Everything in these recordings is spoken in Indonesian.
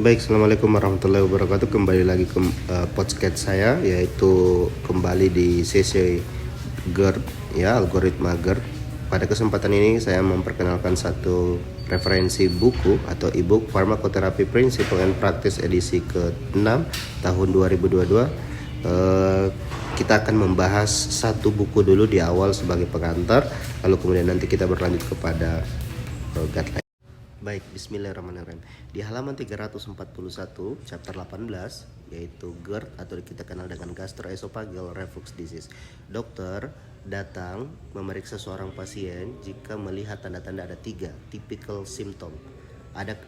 Baik, assalamualaikum warahmatullahi wabarakatuh. Kembali lagi ke podcast saya, yaitu kembali di sesi GERD, ya, algoritma GERD. Pada kesempatan ini saya memperkenalkan satu referensi buku atau ebook Pharmacotherapy Principle and Practice edisi ke-6 tahun 2022. Kita akan membahas satu buku dulu di awal sebagai pengantar, lalu kemudian nanti kita berlanjut kepada guideline. Baik, bismillahirrahmanirrahim. Di halaman 341, chapter 18, yaitu GERD atau kita kenal dengan gastroesophageal reflux disease. Dokter datang memeriksa seorang pasien jika melihat tanda-tanda ada 3 typical symptom. Ada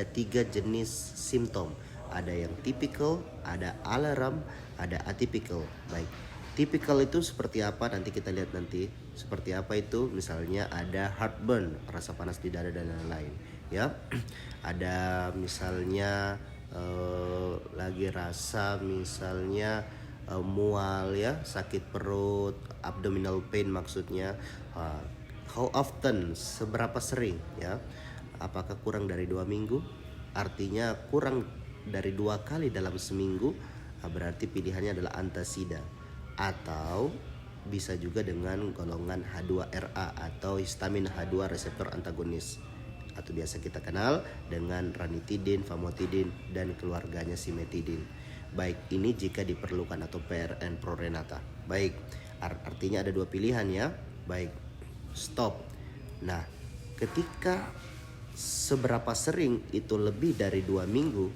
tiga jenis simptom. Ada yang typical, ada alarm, ada atypical. Baik. Typical itu seperti apa, nanti kita lihat nanti seperti apa itu. Misalnya ada heartburn, rasa panas di dada dan lain-lain, ya. Ada misalnya lagi rasa misalnya mual, ya, sakit perut, abdominal pain maksudnya. How often, seberapa sering, ya. Apakah kurang dari 2 minggu? Artinya kurang dari 2 kali dalam seminggu, berarti pilihannya adalah antasida. Atau bisa juga dengan golongan H2RA atau histamin H2 reseptor antagonis, atau biasa kita kenal dengan ranitidin, famotidin, dan keluarganya simetidin. Baik, ini jika diperlukan atau PRN prorenata. Baik, artinya ada 2 pilihan, ya. Baik, stop. Nah, ketika seberapa sering itu lebih dari 2 minggu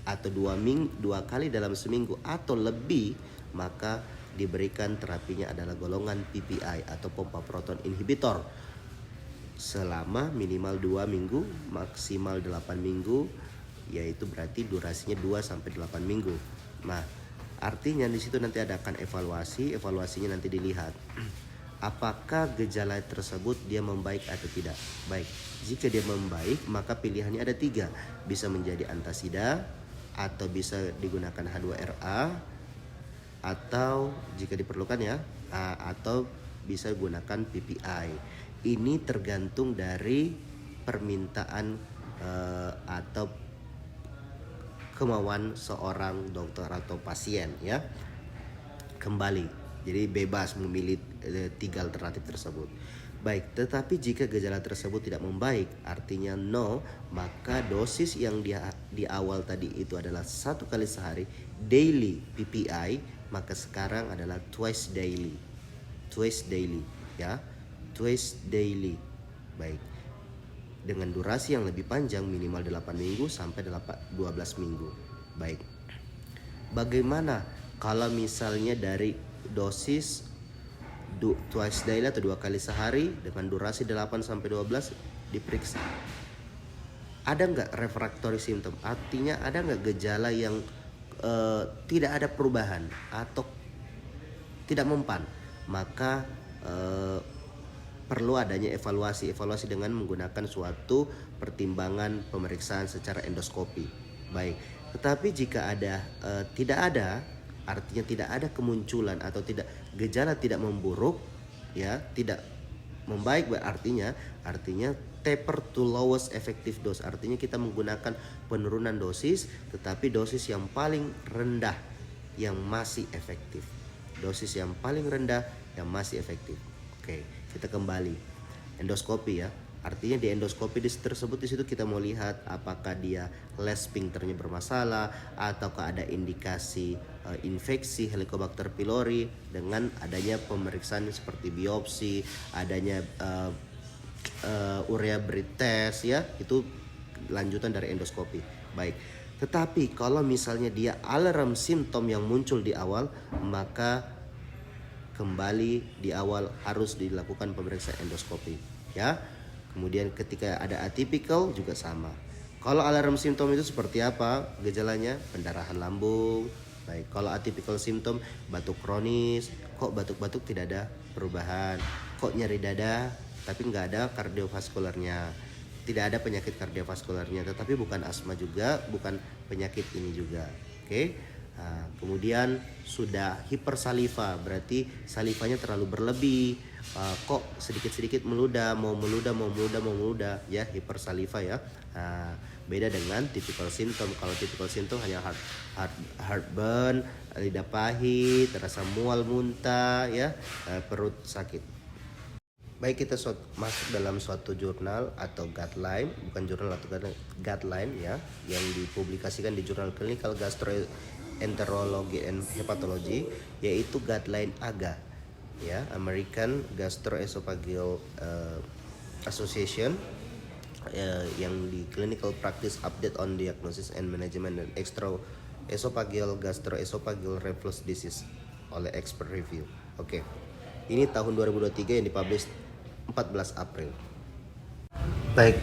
atau 2 kali dalam seminggu atau lebih, maka diberikan terapinya adalah golongan PPI atau pompa proton inhibitor selama minimal 2 minggu, maksimal 8 minggu, yaitu berarti durasinya 2-8 minggu. Nah, artinya di situ nanti adakan evaluasinya nanti dilihat apakah gejala tersebut dia membaik atau tidak. Baik, jika dia membaik maka pilihannya ada 3, bisa menjadi antasida atau bisa digunakan H2RA, atau jika diperlukan, ya, atau bisa gunakan PPI. Ini tergantung dari permintaan atau kemauan seorang dokter atau pasien, ya. Kembali, jadi bebas memilih 3 alternatif tersebut. Baik, tetapi jika gejala tersebut tidak membaik, artinya no, maka dosis yang di awal tadi itu adalah 1 kali sehari daily PPI, maka sekarang adalah twice daily, ya, twice daily. Baik, dengan durasi yang lebih panjang, minimal 8 minggu sampai 12 minggu. Baik, bagaimana kalau misalnya dari dosis twice daily atau 2 kali sehari dengan durasi 8 sampai 12 diperiksa? Ada nggak refractory symptom? Artinya ada nggak gejala yang tidak ada perubahan atau tidak mempan? Maka perlu adanya evaluasi dengan menggunakan suatu pertimbangan pemeriksaan secara endoskopi. Baik, tetapi jika tidak ada, artinya tidak ada kemunculan atau gejala tidak memburuk, ya, tidak membaik, artinya taper to lowest effective dose, artinya kita menggunakan penurunan dosis, tetapi dosis yang paling rendah yang masih efektif. Oke, kita kembali endoskopi, ya. Artinya di endoskopi tersebut di situ kita mau lihat apakah dia left sphincternya bermasalah ataukah ada indikasi infeksi Helicobacter pylori dengan adanya pemeriksaan seperti biopsi, adanya urea breath test, ya, itu lanjutan dari endoskopi. Baik, tetapi kalau misalnya dia alarm simptom yang muncul di awal, maka kembali di awal harus dilakukan pemeriksaan endoskopi, ya. Kemudian ketika ada atypical juga sama. Kalau alarm simptom itu seperti apa gejalanya? Pendarahan lambung. Baik, kalau atypical simptom batuk kronis, kok batuk-batuk tidak ada perubahan, kok nyeri dada tapi nggak ada kardiovaskularnya, tidak ada penyakit kardiovaskularnya, tetapi bukan asma juga, bukan penyakit ini juga. Oke. Nah, kemudian sudah hipersaliva, berarti salivanya terlalu berlebih, kok sedikit-sedikit meludah, mau meludah, ya, hipersaliva, ya. Nah, Beda dengan typical symptom. Kalau typical symptom hanya heartburn, lidah pahit, rasa mual, muntah, ya, perut sakit. Baik, kita masuk dalam suatu jurnal atau guideline, bukan jurnal atau guideline ya, yang dipublikasikan di jurnal Clinical Gastroenterology and Hepatology, yaitu guideline AGA ya, American Gastroesophageal Association, yang di Clinical Practice Update on Diagnosis and Management and Esophageal Gastroesophageal Reflux Disease oleh Expert Review. Oke. Ini tahun 2023 yang dipublish 14 April. Baik.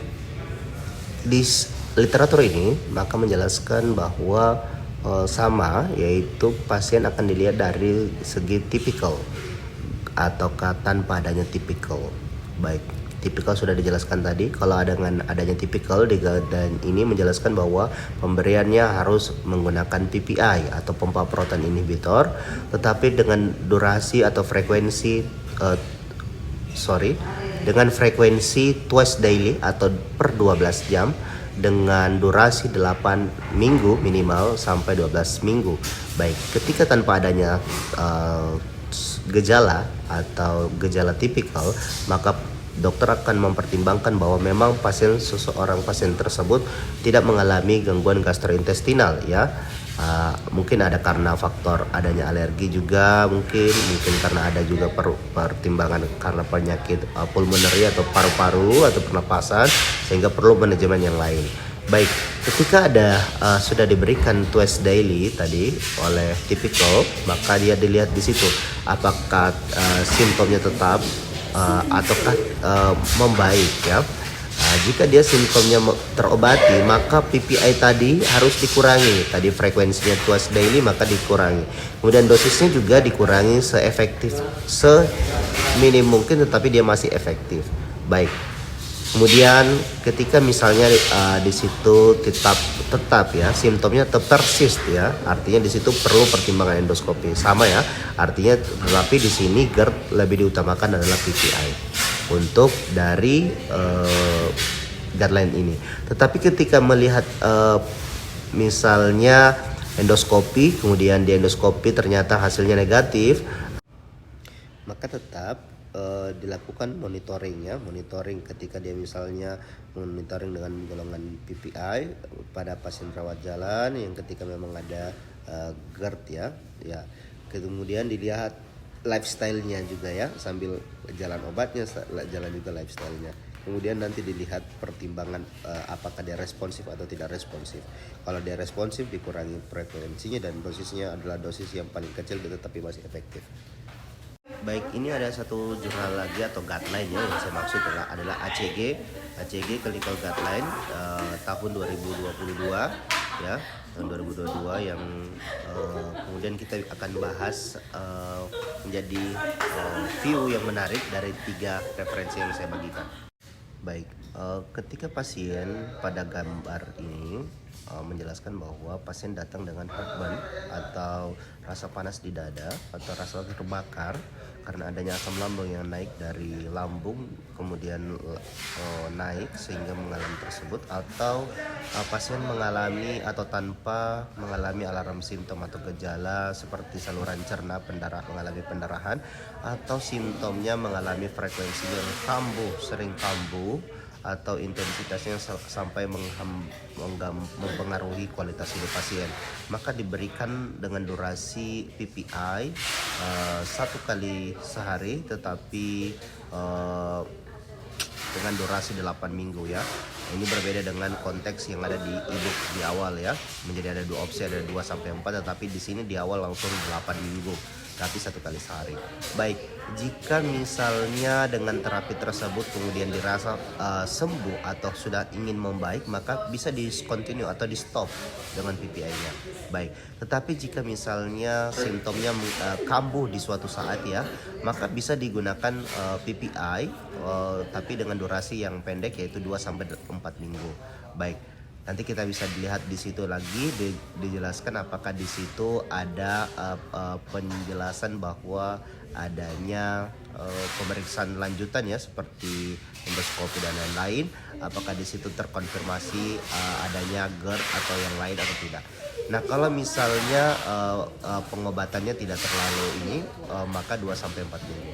Di literatur ini maka menjelaskan bahwa sama, yaitu pasien akan dilihat dari segi tipikal ataukah tanpa adanya tipikal. Baik, tipikal sudah dijelaskan tadi. Kalau dengan adanya tipikal, dan ini menjelaskan bahwa pemberiannya harus menggunakan PPI atau pompa proton inhibitor, tetapi dengan durasi atau frekuensi dengan frekuensi twice daily atau per 12 jam dengan durasi 8 minggu minimal sampai 12 minggu. Baik, ketika tanpa adanya gejala atau gejala tipikal, maka dokter akan mempertimbangkan bahwa memang seseorang pasien tersebut tidak mengalami gangguan gastrointestinal ya. Mungkin ada karena faktor adanya alergi juga, mungkin karena ada juga pertimbangan karena penyakit pulmoneri atau paru-paru atau pernapasan, sehingga perlu manajemen yang lain. Baik, ketika sudah diberikan twice daily tadi oleh tipikal, maka dia dilihat di situ apakah simptomnya tetap ataukah membaik ya. Jika dia simptomnya terobati, maka PPI tadi harus dikurangi. Tadi frekuensinya twice daily, maka dikurangi. Kemudian dosisnya juga dikurangi seminim mungkin, tetapi dia masih efektif. Baik. Kemudian ketika misalnya di situ tetap ya simptomnya tetap persist ya, artinya di situ perlu pertimbangan endoskopi sama ya, artinya tetapi di sini GERD lebih diutamakan adalah PPI untuk dari guideline ini. Tetapi ketika melihat misalnya endoskopi, kemudian di endoskopi ternyata hasilnya negatif, maka tetap dilakukan monitoring ketika dia misalnya monitoring dengan golongan PPI pada pasien rawat jalan yang ketika memang ada GERD ya. Kemudian dilihat lifestyle-nya juga ya, sambil jalan obatnya jalan juga lifestyle-nya. Kemudian nanti dilihat pertimbangan apakah dia responsif atau tidak responsif. Kalau dia responsif dikurangi frekuensinya dan dosisnya adalah dosis yang paling kecil tetapi masih efektif. Baik, ini ada satu jurnal lagi atau guideline ya, yang saya maksud adalah ACG Clinical Guideline tahun 2022 ya, tahun 2022 yang kemudian kita akan bahas menjadi view yang menarik dari 3 referensi yang saya bagikan. Baik, ketika pasien pada gambar ini menjelaskan bahwa pasien datang dengan heartburn atau rasa panas di dada atau rasa terbakar karena adanya asam lambung yang naik dari lambung kemudian naik sehingga mengalami tersebut, atau pasien mengalami atau tanpa mengalami alarm simptom atau gejala seperti saluran cerna mengalami pendarahan, atau simptomnya mengalami frekuensi yang sering kambuh atau intensitasnya sampai mempengaruhi kualitas hidup pasien, maka diberikan dengan durasi PPI 1 kali sehari, tetapi dengan durasi 8 minggu ya. Ini berbeda dengan konteks yang ada di ebook di awal ya, menjadi ada 2 opsi, ada 2-4, tetapi di sini di awal langsung 8 minggu, tapi 1 kali sehari. Baik, jika misalnya dengan terapi tersebut kemudian dirasa sembuh atau sudah ingin membaik, maka bisa discontinue atau di stop dengan PPI-nya. Baik, tetapi jika misalnya simptomnya kambuh di suatu saat ya, maka bisa digunakan PPI tapi dengan durasi yang pendek, yaitu 2-4 minggu. Baik, Nanti kita bisa dilihat di situ lagi dijelaskan apakah di situ ada penjelasan bahwa adanya pemeriksaan lanjutan ya seperti endoskopi dan lain-lain. Apakah di situ terkonfirmasi adanya GERD atau yang lain atau tidak. Nah, kalau misalnya pengobatannya tidak terlalu ini, maka 2-4 minggu.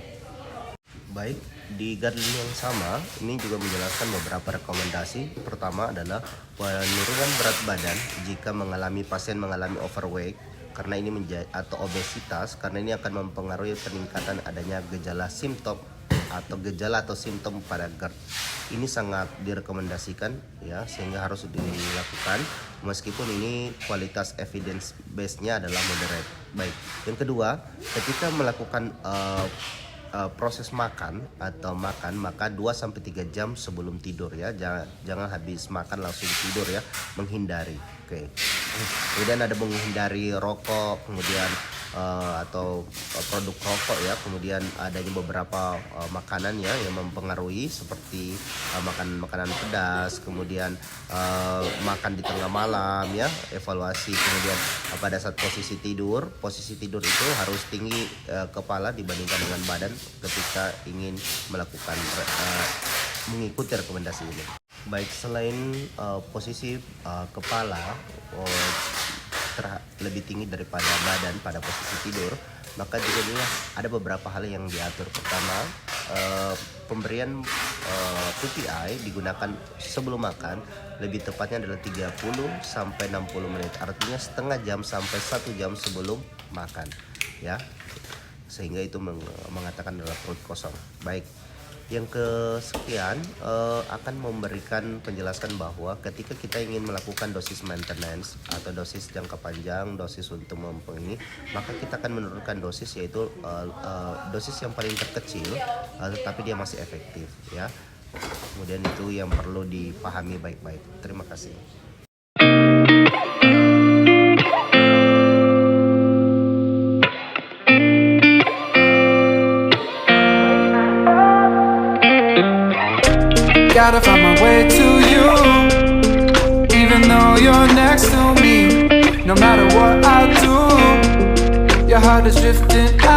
Baik, di guideline yang sama ini juga menjelaskan beberapa rekomendasi. Pertama adalah penurunan berat badan jika pasien mengalami overweight karena ini atau obesitas, karena ini akan mempengaruhi peningkatan adanya gejala simptom atau simptom pada GERD. Ini sangat direkomendasikan ya, sehingga harus dilakukan meskipun ini kualitas evidence base-nya adalah moderate. Baik. Yang kedua, ketika melakukan proses makan maka 2-3 jam sebelum tidur ya, jangan habis makan langsung tidur ya, menghindari. Oke. Kemudian ada menghindari rokok, kemudian atau produk rokok ya, kemudian adanya beberapa makanan ya yang mempengaruhi seperti makan makanan pedas, kemudian makan di tengah malam ya, evaluasi. Kemudian pada saat posisi tidur itu harus tinggi kepala dibandingkan dengan badan ketika ingin melakukan mengikuti rekomendasi ini. Baik, selain posisi kepala lebih tinggi daripada badan pada posisi tidur, maka juga ada beberapa hal yang diatur. Pertama, pemberian PPI digunakan sebelum makan, lebih tepatnya adalah 30-60 menit, artinya setengah jam sampai 1 jam sebelum makan ya, sehingga itu mengatakan adalah perut kosong. Baik, yang kesekian akan memberikan penjelasan bahwa ketika kita ingin melakukan dosis maintenance atau dosis jangka panjang, dosis untuk mempengaruhi, maka kita akan menurunkan dosis, yaitu dosis yang paling terkecil tetapi dia masih efektif ya. Kemudian itu yang perlu dipahami baik-baik. Terima kasih. Gotta find my way to you, even though you're next to me. No matter what I do, your heart is drifting out.